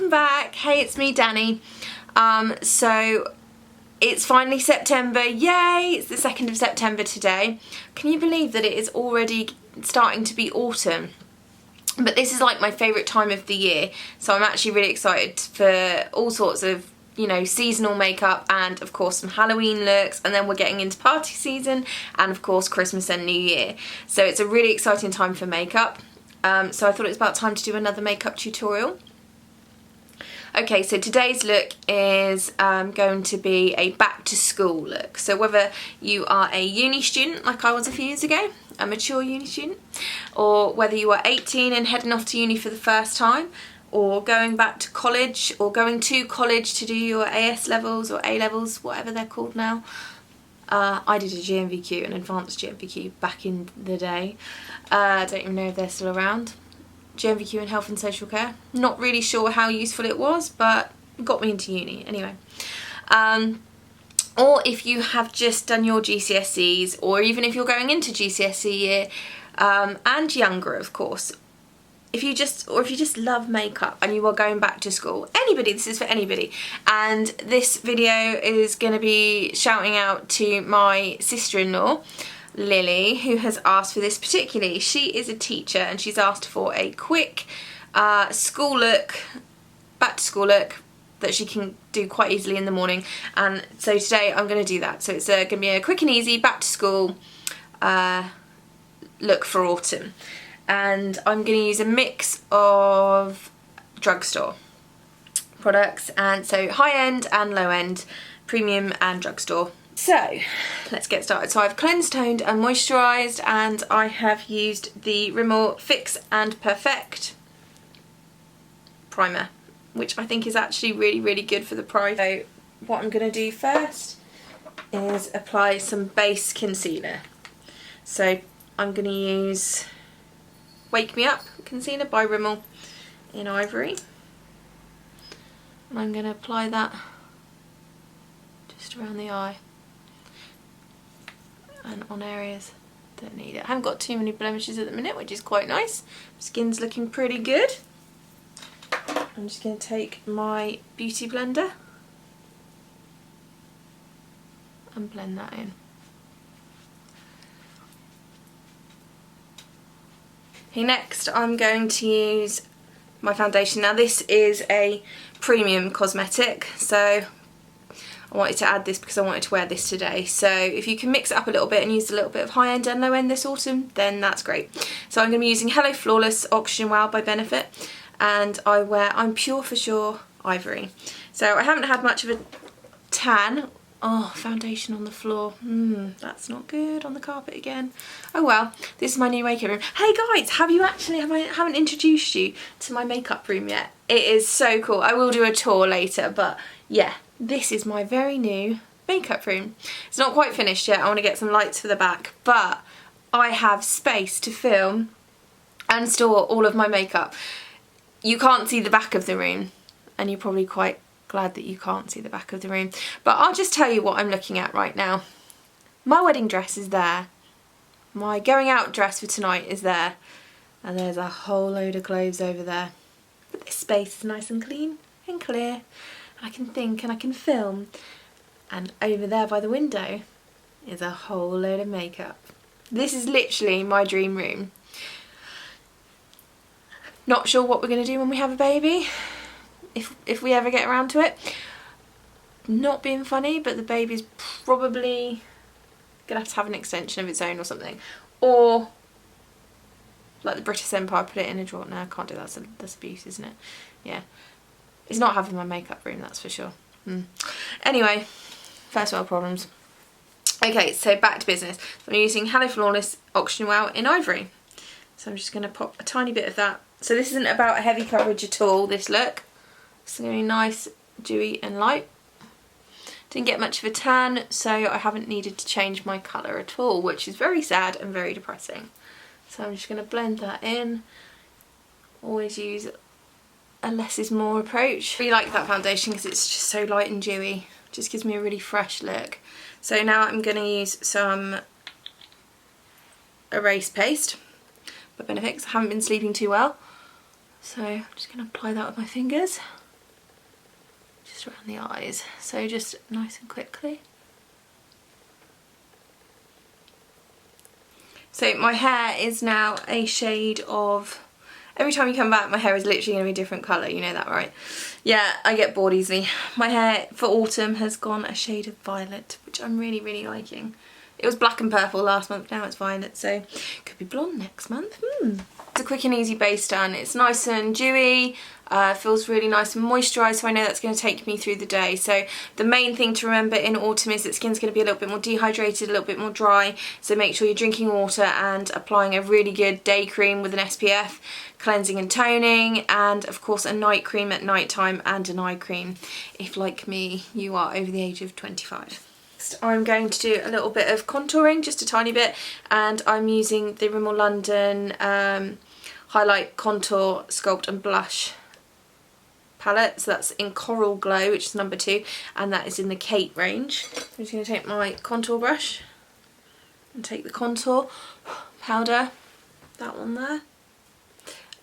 welcome back. Hey, it's me, Danny. So it's finally September, yay! It's the 2nd of September today. Can you believe that it is already starting to be autumn? But this is like my favourite time of the year, so I'm actually really excited for all sorts of, you know, seasonal makeup and of course some Halloween looks, and then we're getting into party season and of course Christmas and New Year. So it's a really exciting time for makeup. So I thought it was about time to do another makeup tutorial. Okay, so today's look is going to be a back to school look. So whether you are a uni student like I was a few years ago, a mature uni student, or whether you are 18 and heading off to uni for the first time, or going back to college, or going to college to do your AS levels or A levels, whatever they're called now. I did a GMVQ, an advanced GMVQ back in the day. I don't even know if they're still around. GMVQ in health and social care. Not really sure how useful it was, but it got me into uni anyway. Or if you have just done your GCSEs, or even if you're going into GCSE year, and younger of course. If you just love makeup and you are going back to school, anybody, this is for anybody. And this video is going to be shouting out to my sister-in-law, Lily, who has asked for this particularly. She is a teacher and she's asked for a quick school look, back to school look that she can do quite easily in the morning. And so today I'm going to do that. So it's going to be a quick and easy back to school look for autumn. And I'm going to use a mix of drugstore products, and so high-end and low-end, premium and drugstore. So let's get started. So I've cleansed, toned and moisturised, and I have used the Rimmel Fix and Perfect primer, which I think is actually really good for the price. So what I'm going to do first is apply some base concealer. So I'm going to use Wake Me Up concealer by Rimmel in Ivory, and I'm going to apply that just around the eye and on areas that need it. I haven't got too many blemishes at the minute, which is quite nice. Skin's looking pretty good. I'm just going to take my beauty blender and blend that in. Okay, next I'm going to use my foundation. Now this is a premium cosmetic, so I wanted to add this because I wanted to wear this today. So if you can mix it up a little bit and use a little bit of high end and low end this autumn, then that's great. So I'm going to be using Hello Flawless Oxygen Wow by Benefit, and I wear I'm Pure for Sure Ivory. So I haven't had much of a tan. Oh, foundation on the floor. That's not good. On the carpet again. Oh well, this is my new makeup room. Hey guys, I haven't introduced you to my makeup room yet. It is so cool. I will do a tour later, but yeah, this is my very new makeup room. It's not quite finished yet. I want to get some lights for the back, but I have space to film and store all of my makeup. You can't see the back of the room, and you're probably quite glad that you can't see the back of the room, but I'll just tell you what I'm looking at right now. My wedding dress is there, my going out dress for tonight is there, and there's a whole load of clothes over there. But this space is nice and clean and clear. I can think and I can film, and over there by the window is a whole load of makeup. This is literally my dream room. Not sure what we're going to do when we have a baby. If we ever get around to it. Not being funny, but the baby's probably gonna have an extension of its own or something, or like the British Empire, put it in a drawer. No, I can't do that. That's abuse, isn't it? Yeah, it's not having my makeup room, that's for sure. Anyway, first world problems. Okay, so back to business. So I'm using Hello Flawless Oxygen Wow in Ivory. So I'm just gonna pop a tiny bit of that. So this isn't about a heavy coverage at all, this look. It's going to be nice, dewy and light. Didn't get much of a tan, so I haven't needed to change my colour at all, which is very sad and very depressing. So I'm just going to blend that in. Always use a less is more approach. I really like that foundation because it's just so light and dewy. Just gives me a really fresh look. So now I'm going to use some erase paste by Benefit. I haven't been sleeping too well. So I'm just going to apply that with my fingers. just around the eyes. So just nice and quickly. So my hair is now a shade of, every time you come back my hair is literally going to be a different colour, you know that, right? Yeah, I get bored easily. My hair for autumn has gone a shade of violet, which I'm really, really liking. It was black and purple last month, now it's violet, so could be blonde next month. It's a quick and easy base done. It's nice and dewy, feels really nice and moisturised, so I know that's going to take me through the day. So the main thing to remember in autumn is that skin's going to be a little bit more dehydrated, a little bit more dry, so make sure you're drinking water and applying a really good day cream with an SPF, cleansing and toning, and of course a night cream at night time and an eye cream if, like me, you are over the age of 25. I'm going to do a little bit of contouring, just a tiny bit, and I'm using the Rimmel London Highlight Contour Sculpt and Blush palette. So that's in Coral Glow, which is number 2, and that is in the Kate range. I'm just going to take my contour brush and take the contour powder, that one there,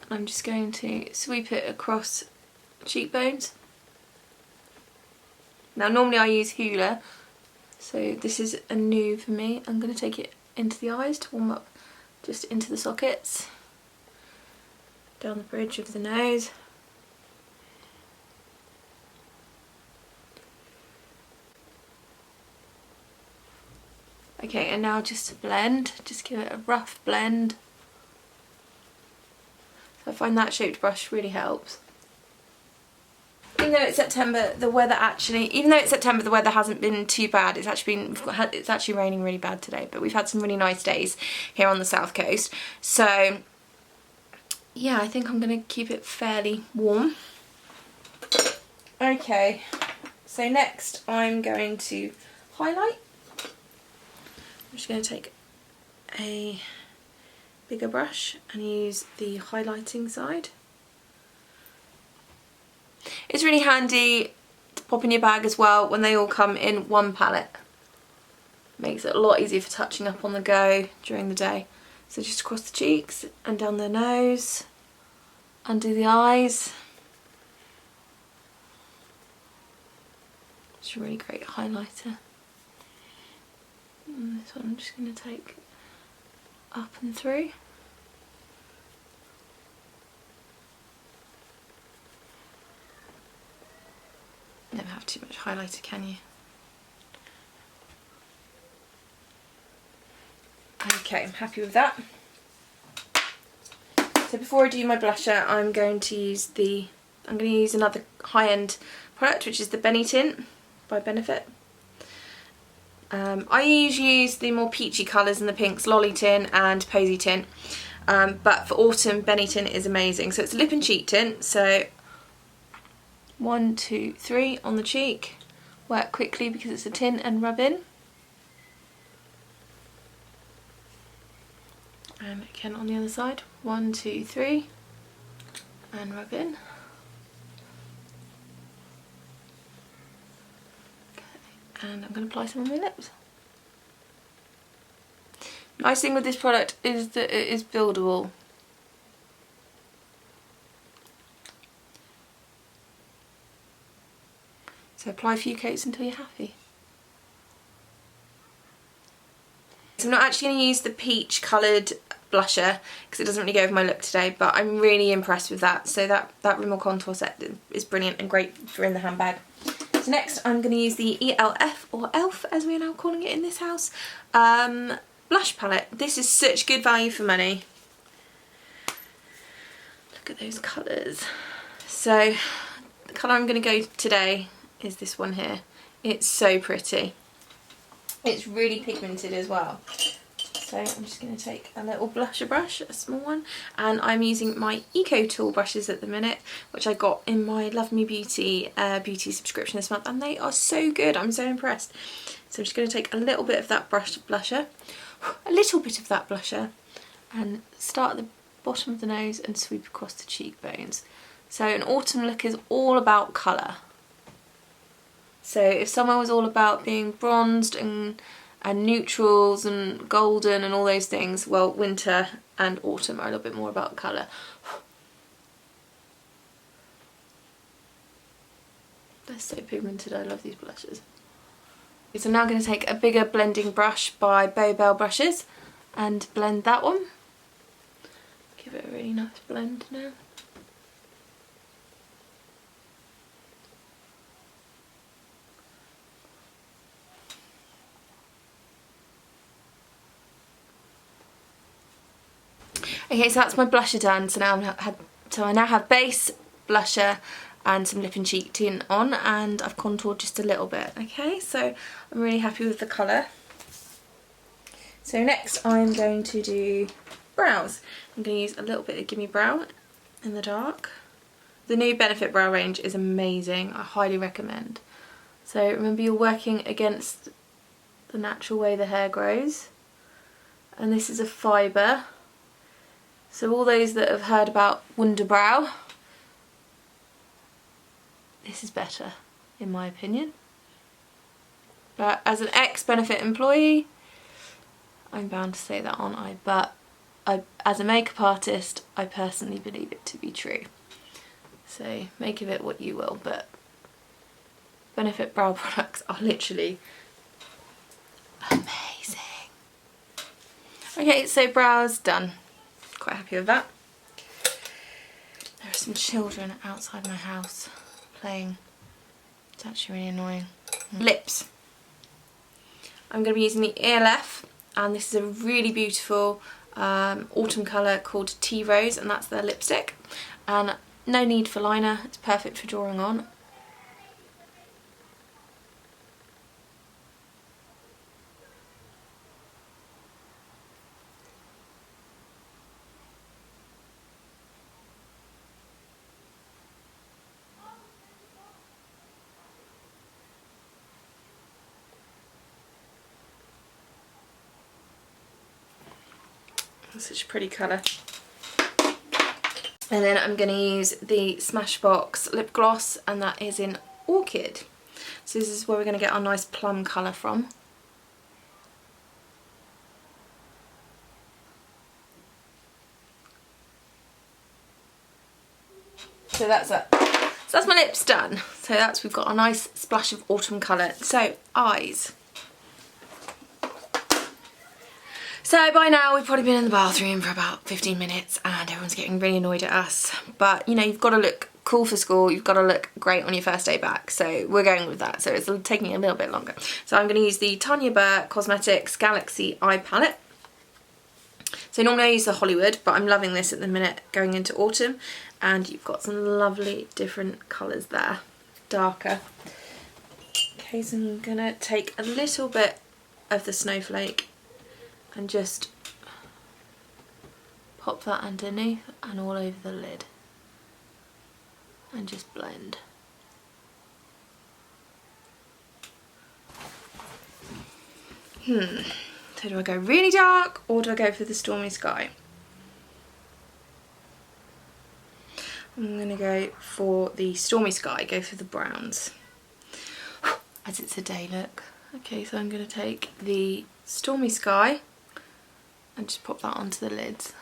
and I'm just going to sweep it across cheekbones. Now normally I use Hoola, so this is a new for me. I'm going to take it into the eyes to warm up, just into the sockets, down the bridge of the nose. Okay, and now just to blend, just give it a rough blend. So I find that shaped brush really helps. Even though it's September, the weather hasn't been too bad. It's actually raining really bad today, but we've had some really nice days here on the south coast. So yeah, I think I'm going to keep it fairly warm. Okay, so next I'm going to highlight. I'm just going to take a bigger brush and use the highlighting side. It's really handy to pop in your bag as well when they all come in one palette. Makes it a lot easier for touching up on the go during the day. So just across the cheeks and down the nose, under the eyes. It's a really great highlighter. And this one I'm just going to take up and through. Never have too much highlighter, can you? Okay, I'm happy with that. So before I do my blusher, I'm going to use another high-end product, which is the Benny Tint by Benefit. I usually use the more peachy colours and the pinks, Lolly Tint and Posy Tint. But for autumn, Benny Tint is amazing. So it's a lip and cheek tint. So 1, 2, 3 on the cheek. Work quickly because it's a tint and rub in. And again on the other side. 1, 2, 3 and rub in. Okay. And I'm going to apply some on my lips. Nice thing with this product is that it is buildable. So apply a few coats until you're happy. So I'm not actually going to use the peach coloured blusher because it doesn't really go with my look today, but I'm really impressed with that. So that Rimmel contour set is brilliant and great for in the handbag. So next I'm going to use the ELF, or ELF as we are now calling it in this house, blush palette. This is such good value for money. Look at those colours. So the colour I'm going to go today is this one here. It's so pretty. It's really pigmented as well. So I'm just going to take a little blusher brush, a small one, and I'm using my Eco Tool brushes at the minute, which I got in my Love Me Beauty beauty subscription this month, and they are so good. I'm so impressed. So I'm just going to take a little bit of that blusher, and start at the bottom of the nose and sweep across the cheekbones. So an autumn look is all about colour. So if summer was all about being bronzed and neutrals and golden and all those things, well, winter and autumn are a little bit more about colour. They're so pigmented, I love these blushes. Okay, so I'm now going to take a bigger blending brush by Bow Bell Brushes and blend that one. Give it a really nice blend now. Okay, so that's my blusher done. So I now have base, blusher, and some lip and cheek tint on, and I've contoured just a little bit. Okay, so I'm really happy with the colour. So next I'm going to do brows. I'm going to use a little bit of Gimme Brow in the dark. The new Benefit Brow range is amazing. I highly recommend. So remember, you're working against the natural way the hair grows, and this is a fibre. So all those that have heard about Wonder Brow, this is better in my opinion. But as an ex-Benefit employee, I'm bound to say that, aren't I? But as a makeup artist, I personally believe it to be true. So make of it what you will, but Benefit brow products are literally amazing. Okay, so brows done. Quite happy with that. There are some children outside my house playing. It's actually really annoying. Lips. I'm going to be using the ELF, and this is a really beautiful autumn colour called Tea Rose, and that's their lipstick. And no need for liner, it's perfect for drawing on. Such a pretty colour. And then I'm going to use the Smashbox lip gloss, and that is in Orchid. So this is where we're going to get our nice plum colour from. So that's it. So that's my lips done. So we've got a nice splash of autumn colour. So eyes. So by now we've probably been in the bathroom for about 15 minutes and everyone's getting really annoyed at us. But you know, you've got to look cool for school, you've got to look great on your first day back. So we're going with that. So it's taking a little bit longer. So I'm going to use the Tanya Burr Cosmetics Galaxy Eye Palette. So normally I use the Hollywood, but I'm loving this at the minute going into autumn. And you've got some lovely different colours there, darker. Okay, so I'm going to take a little bit of the Snowflake and just pop that underneath and all over the lid and just blend. So do I go really dark or do I go for the Stormy Sky? I'm going to go for the Stormy Sky, go for the browns, as it's a day look. Okay, so I'm going to take the Stormy Sky and just pop that onto the lids.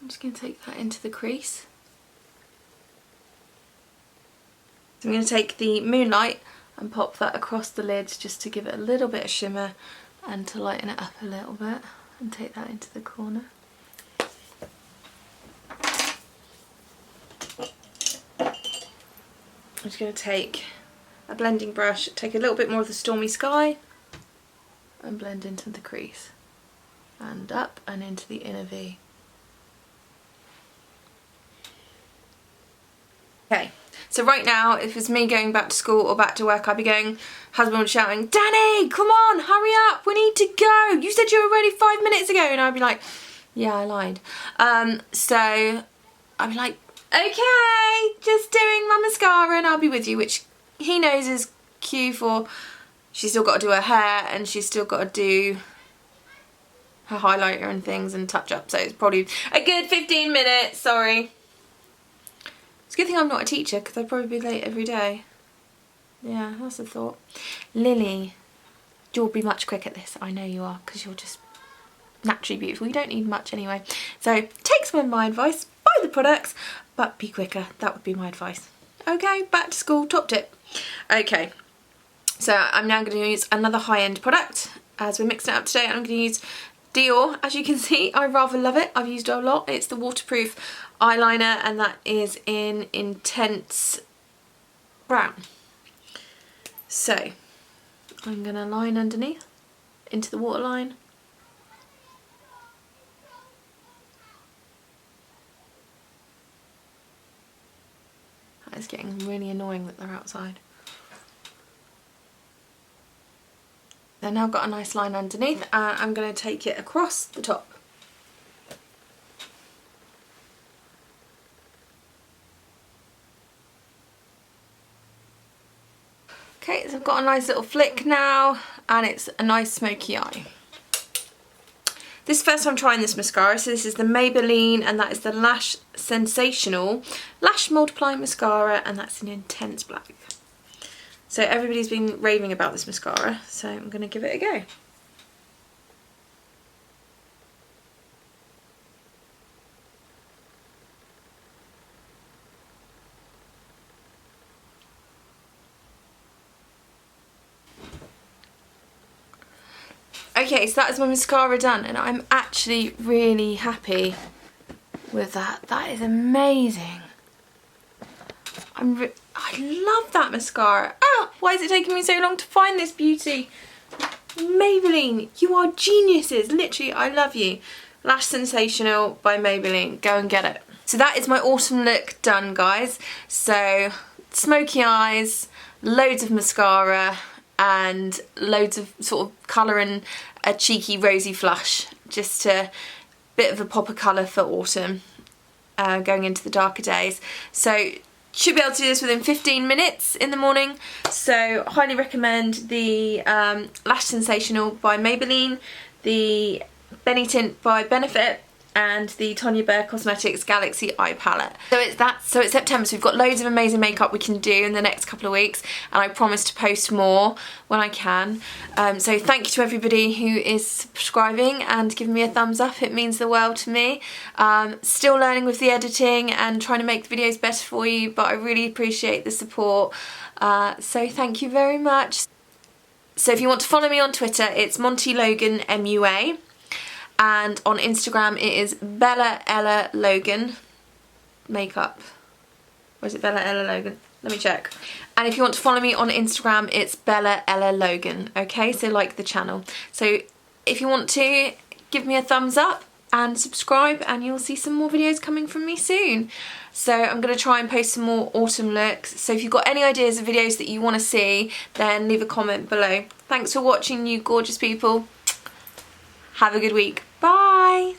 I'm just going to take that into the crease. So I'm going to take the Moonlight and pop that across the lids just to give it a little bit of shimmer and to lighten it up a little bit, and take that into the corner. I'm just going to take a blending brush, take a little bit more of the Stormy Sky and blend into the crease and up and into the inner V. Okay, so right now, if it's me going back to school or back to work, I'd be going, husband would be shouting, Danny, come on, hurry up, we need to go. You said you were ready 5 minutes ago. And I'd be like, yeah, I lied. So I'd be like, okay, just doing my mascara and I'll be with you, which he knows is queue for, she's still got to do her hair and she's still got to do her highlighter and things and touch up, so it's probably a good 15 minutes, sorry. It's a good thing I'm not a teacher because I'd probably be late every day. Yeah, that's a thought. Lily, you'll be much quicker at this, I know you are, because you're just naturally beautiful. You don't need much anyway. So take some of my advice, buy the products, but be quicker. That would be my advice. Okay, back to school, top tip. Okay, so I'm now going to use another high-end product as we're mixing it up today. I'm going to use Dior. As you can see, I rather love it. I've used it a lot. It's the waterproof eyeliner, and that is in Intense Brown. So I'm going to line underneath into the waterline. It's getting really annoying that they're outside. They've now got a nice line underneath, and I'm going to take it across the top. Okay, so I've got a nice little flick now, and it's a nice smoky eye. This is the first time trying this mascara, so this is the Maybelline, and that is the Lash Sensational Lash Multiplying Mascara, and that's in Intense Black. So everybody's been raving about this mascara, so I'm going to give it a go. Okay, so that is my mascara done, and I'm actually really happy with that. That is amazing. I love that mascara. Ah, why is it taking me so long to find this beauty? Maybelline, you are geniuses. Literally, I love you. Lash Sensational by Maybelline. Go and get it. So that is my autumn look done, guys. So smoky eyes, loads of mascara, and loads of sort of colour and a cheeky rosy flush. Just a bit of a pop of colour for autumn, going into the darker days. So should be able to do this within 15 minutes in the morning. So highly recommend the Lash Sensational by Maybelline, the Benny Tint by Benefit, and the Tonya Burr Cosmetics Galaxy Eye Palette. So it's September, so we've got loads of amazing makeup we can do in the next couple of weeks, and I promise to post more when I can. So thank you to everybody who is subscribing and giving me a thumbs up. It means the world to me. Still learning with the editing and trying to make the videos better for you, but I really appreciate the support. So thank you very much. So if you want to follow me on Twitter, it's Montgomery-Logan MUA. And on Instagram it is Bella Ella Logan makeup. Or is it Bella Ella Logan? Let me check. And if you want to follow me on Instagram, it's Bella Ella Logan. Okay, so like the channel. So if you want to, give me a thumbs up and subscribe, and you'll see some more videos coming from me soon. So I'm going to try and post some more autumn looks. So if you've got any ideas of videos that you want to see, then leave a comment below. Thanks for watching, you gorgeous people. Have a good week. Bye!